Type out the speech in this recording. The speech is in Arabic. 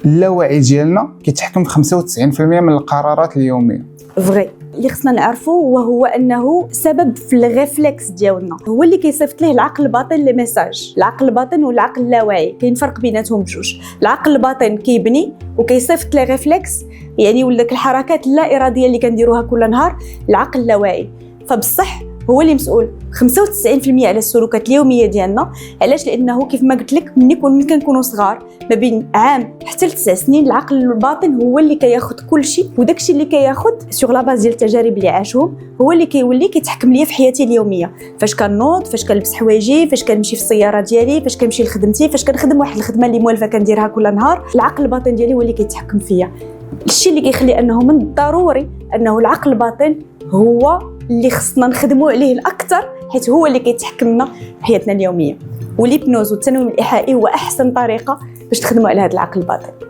اللاوعي ديالنا كيتحكم في 95% من القرارات اليوميه. فغي اللي خصنا نعرفوا وهو انه سبب في الريفلكس ديالنا هو اللي كيصيفط ليه العقل الباطن لي ميساج. العقل الباطن والعقل اللاواعي كاين فرق بيناتهم بجوج. العقل الباطن كيبني وكيصيفط لي ريفلكس، يعني ولدك الحركات اللا اراديه اللي كنديروها كل نهار. العقل اللاواعي فبالصح هو اللي مسؤول 95% على السلوكات اليوميه ديالنا. علاش؟ لانه كيف ما قلت لك ملي كنكونوا صغار ما بين عام حتى ل9 سنين العقل الباطن هو اللي كياخذ كل شيء، وداكشي اللي كياخذ سوغ لا باز ديال التجارب اللي عاشهم هو اللي كيولي كيتحكم ليا في حياتي اليوميه. فاش كنوض، فاش كنلبس حوايجي، فاش كنمشي في السياره ديالي، فاش كنمشي لخدمتي، فاش كنخدم واحد الخدمه اللي موالفه كنديرها كل نهار، العقل الباطن ديالي هو اللي كيتحكم فيا. الشيء اللي كيخلي انه من الضروري انه العقل الباطن هو اللي خصنا نخدموا عليه الاكثر، حيت هو اللي كيتحكم لنا في حياتنا اليوميه. والهيبنوز والتنويم الايحائي هو احسن طريقه باش تخدموا على هذا العقل الباطن.